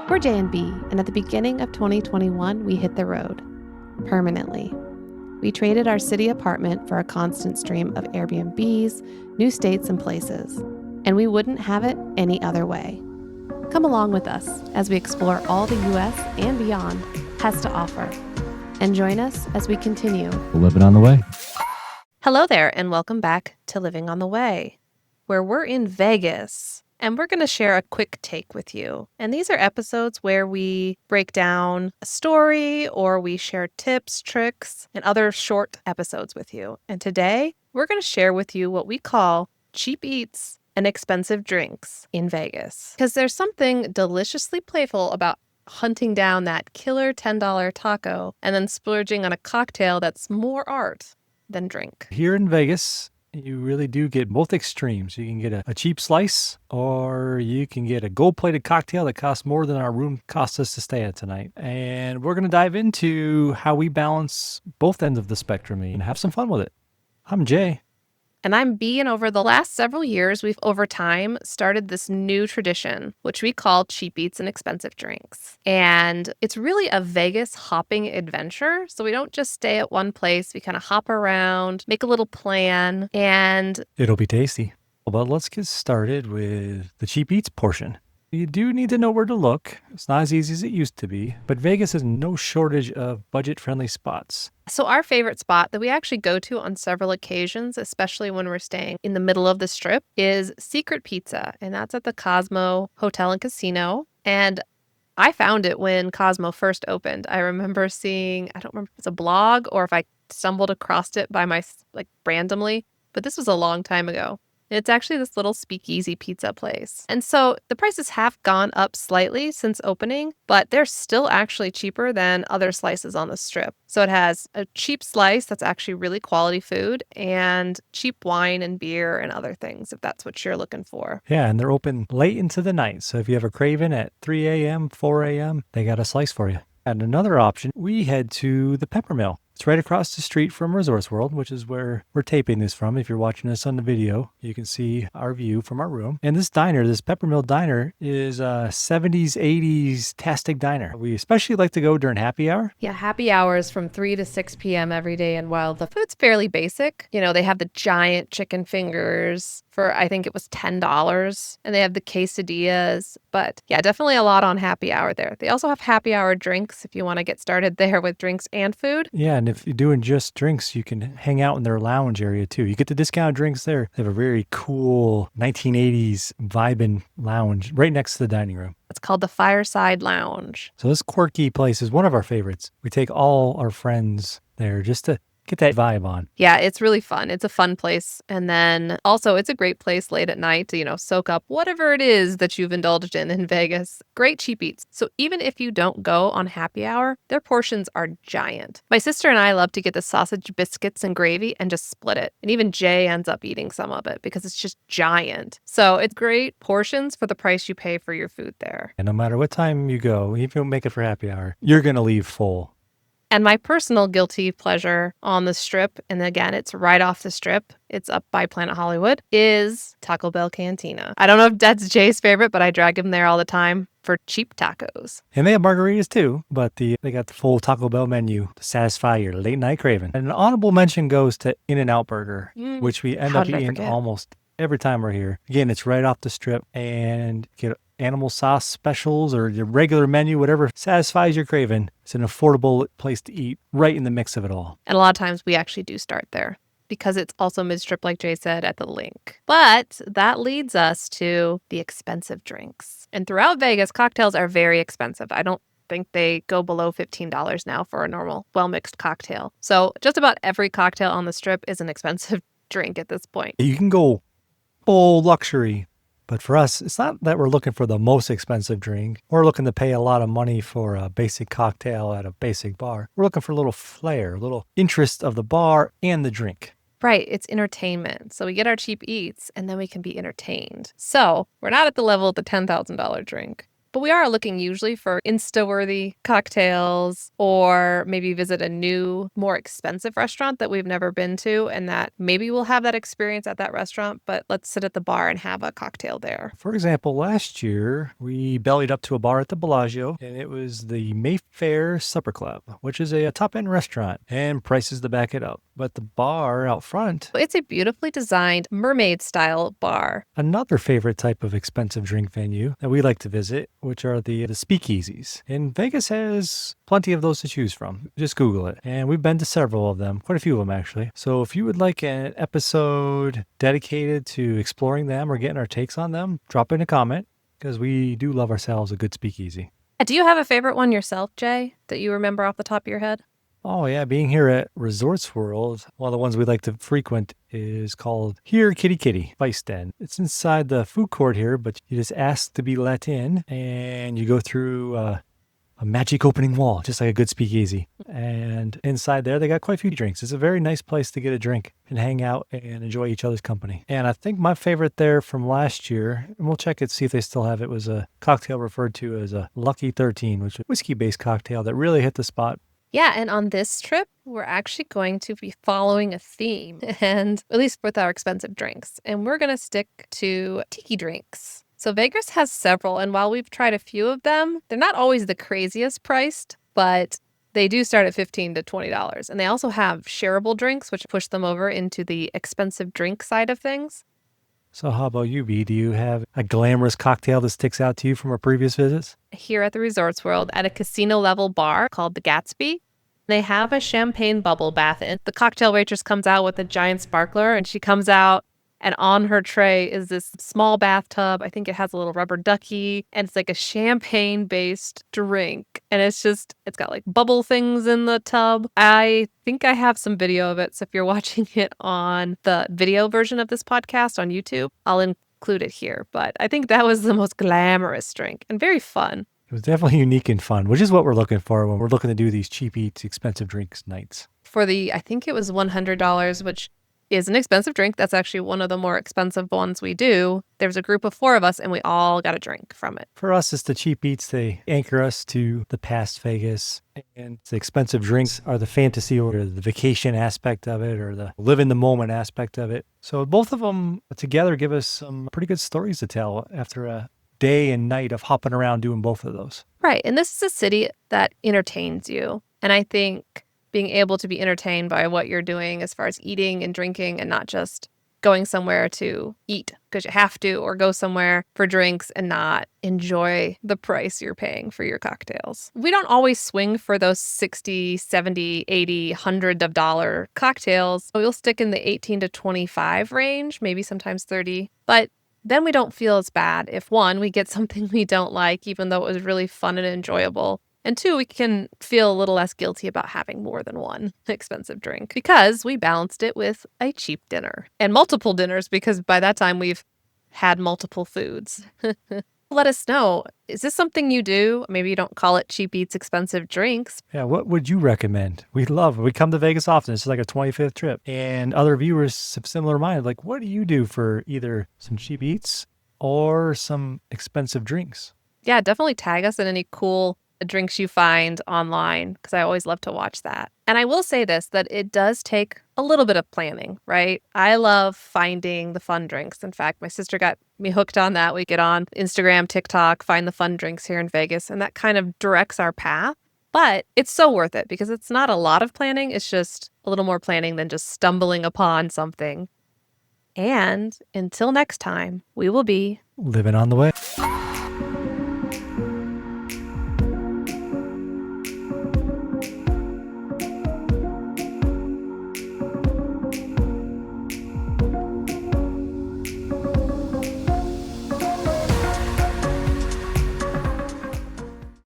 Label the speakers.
Speaker 1: We're J and B, and at the beginning of 2021, we hit the road. Permanently. We traded our city apartment for a constant stream of Airbnbs, new states, and places. And we wouldn't have it any other way. Come along with us as we explore all the U.S. and beyond has to offer. And join us as we continue
Speaker 2: Living on the way.
Speaker 1: Hello there, and welcome back to Living on the Way, where we're in Vegas. And we're going to share a quick take with you. And these are episodes where we break down a story or we share tips, tricks, and other short episodes with you. And today, we're going to share with you what we call cheap eats and expensive drinks in Vegas. Because there's something deliciously playful about hunting down that killer $10 taco and then splurging on a cocktail that's more art than drink.
Speaker 2: Here in Vegas, you really do get both extremes. You can get a cheap slice, or you can get a gold-plated cocktail that costs more than our room cost us to stay at tonight. And we're going to dive into how we balance both ends of the spectrum and have some fun with it. I'm Jay.
Speaker 1: And I'm B, and over the last several years, we've over time started this new tradition, which we call cheap eats and expensive drinks. And it's really a Vegas hopping adventure. So we don't just stay at one place. We kind of hop around, make a little plan, and
Speaker 2: It'll be tasty. But let's get started with the cheap eats portion. You do need to know where to look. It's not as easy as it used to be, but Vegas has no shortage of budget-friendly spots.
Speaker 1: so our favorite spot that we actually go to on several occasions, especially when we're staying in the middle of the strip, is Secret Pizza. And that's at the Cosmo Hotel and Casino. And I found it when Cosmo first opened. I remember seeing, I don't remember if it's a blog or if I stumbled across it by randomly, but this was a long time ago. It's actually this little speakeasy pizza place. And so the prices have gone up slightly since opening, but they're still actually cheaper than other slices on the strip. So it has a cheap slice that's actually really quality food and cheap wine and beer and other things if that's what you're looking for.
Speaker 2: Yeah, and they're open late into the night. So if you have a craving at 3 a.m., 4 a.m., they got a slice for you. And another option, we head to the Peppermill. It's right across the street from Resorts World, which is where we're taping this from. If you're watching this on the video, you can see our view from our room. And this diner, this Peppermill diner, is a 70s, 80s-tastic diner. We especially like to go during happy hour.
Speaker 1: Yeah, happy hours from 3 to 6 p.m. every day. And while the food's fairly basic, they have the giant chicken fingers for, I think it was $10. And they have the quesadillas. But yeah, definitely a lot on happy hour there. They also have happy hour drinks if you want to get started there with drinks and food.
Speaker 2: Yeah, and if you're doing just drinks, you can hang out in their lounge area too. You get the discounted drinks there. They have a very cool 1980s vibing lounge right next to the dining room.
Speaker 1: It's called the Fireside Lounge.
Speaker 2: So this quirky place is one of our favorites. We take all our friends there just to get that vibe on.
Speaker 1: Yeah, it's really fun. It's a fun place. And then also it's a great place late at night to, soak up whatever it is that you've indulged in Vegas. Great cheap eats. So even if you don't go on happy hour, their portions are giant. My sister and I love to get the sausage biscuits and gravy and just split it. And even Jay ends up eating some of it because it's just giant. So it's great portions for the price you pay for your food there.
Speaker 2: And no matter what time you go, even if you don't make it for happy hour, you're going to leave full.
Speaker 1: And my personal guilty pleasure on the strip, and again, it's right off the strip, it's up by Planet Hollywood, is Taco Bell Cantina. I don't know if that's Jay's favorite, but I drag him there all the time for cheap tacos.
Speaker 2: And they have margaritas too, but they got the full Taco Bell menu to satisfy your late night craving. And an honorable mention goes to In-N-Out Burger, which we end up eating almost every time we're here. Again, it's right off the strip, and get animal sauce specials or your regular menu, whatever satisfies your craving. It's an affordable place to eat right in the mix of it all.
Speaker 1: And a lot of times we actually do start there because it's also mid-strip, like Jay said, at the link. But that leads us to the expensive drinks. And throughout Vegas, cocktails are very expensive. I don't think they go below $15 now for a normal well-mixed cocktail. So just about every cocktail on the strip is an expensive drink at this point.
Speaker 2: You can go full luxury. But for us, it's not that we're looking for the most expensive drink. We're looking to pay a lot of money for a basic cocktail at a basic bar. We're looking for a little flair, a little interest of the bar and the drink.
Speaker 1: Right, it's entertainment. So we get our cheap eats and then we can be entertained. So we're not at the level of the $10,000 drink. But we are looking usually for Insta-worthy cocktails or maybe visit a new, more expensive restaurant that we've never been to and that maybe we'll have that experience at that restaurant, but let's sit at the bar and have a cocktail there.
Speaker 2: For example, last year we bellied up to a bar at the Bellagio, and it was the Mayfair Supper Club, which is a top-end restaurant, and prices to back it up. But the bar out front,
Speaker 1: It's a beautifully designed mermaid-style bar.
Speaker 2: another favorite type of expensive drink venue that we like to visit, which are the speakeasies. And Vegas has plenty of those to choose from. Just Google it. And we've been to several of them, quite a few of them actually. So if you would like an episode dedicated to exploring them or getting our takes on them, drop in a comment because we do love ourselves a good speakeasy.
Speaker 1: Do you have a favorite one yourself, Jay, that you remember off the top of your head?
Speaker 2: Oh yeah, being here at Resorts World, one of the ones we like to frequent is called Here Kitty Kitty Vice Den. It's inside the food court here, but you just ask to be let in and you go through a magic opening wall, just like a good speakeasy. And inside there, they got quite a few drinks. It's a very nice place to get a drink and hang out and enjoy each other's company. And I think my favorite there from last year, and we'll check it, see if they still have it, was a cocktail referred to as a Lucky 13, which is a whiskey-based cocktail that really hit the spot.
Speaker 1: Yeah, and on this trip, we're actually going to be following a theme, and at least with our expensive drinks. And we're going to stick to tiki drinks. So Vegas has several, and while we've tried a few of them, they're not always the craziest priced, but they do start at $15 to $20. And they also have shareable drinks, which push them over into the expensive drink side of things.
Speaker 2: So how about you, B? Do you have a glamorous cocktail that sticks out to you from our previous visits?
Speaker 1: Here at the Resorts World, at a casino-level bar called the Gatsby, they have a champagne bubble bath. And the cocktail waitress comes out with a giant sparkler, and she comes out, and on her tray is this small bathtub. I think it has a little rubber ducky, and it's like a champagne-based drink. And it's got like bubble things in the tub. I think I have some video of it. So if you're watching it on the video version of this podcast on YouTube, I'll include it here. But I think that was the most glamorous drink and very fun.
Speaker 2: It was definitely unique and fun, which is what we're looking for when we're looking to do these cheap eats, expensive drinks nights.
Speaker 1: For I think it was $100, which is an expensive drink. That's actually one of the more expensive ones we do. There's a group of 4 of us and we all got a drink from it.
Speaker 2: For us, it's the cheap eats. They anchor us to the past Vegas, and the expensive drinks are the fantasy or the vacation aspect of it or the live in the moment aspect of it. So both of them together give us some pretty good stories to tell after a day and night of hopping around doing both of those.
Speaker 1: Right. And this is a city that entertains you. And I think being able to be entertained by what you're doing as far as eating and drinking and not just going somewhere to eat because you have to or go somewhere for drinks and not enjoy the price you're paying for your cocktails. We don't always swing for those 60, 70, 80, $100 cocktails. We'll stick in the 18 to 25 range, maybe sometimes 30. But then we don't feel as bad if 1, we get something we don't like, even though it was really fun and enjoyable. And 2, we can feel a little less guilty about having more than one expensive drink because we balanced it with a cheap dinner and multiple dinners because by that time we've had multiple foods. Let us know. Is this something you do? Maybe you don't call it cheap eats, expensive drinks.
Speaker 2: Yeah, what would you recommend? We love it. We come to Vegas often. It's like a 25th trip. And other viewers have similar mind. Like, what do you do for either some cheap eats or some expensive drinks?
Speaker 1: Yeah, definitely tag us in any cool drinks you find online because I always love to watch that. And I will say this, that it does take a little bit of planning, right? I love finding the fun drinks. In fact, my sister got me hooked on that. We get on Instagram, TikTok, find the fun drinks here in Vegas, and that kind of directs our path. But it's so worth it because it's not a lot of planning. It's just a little more planning than just stumbling upon something. And until next time, we will be
Speaker 2: living on the way.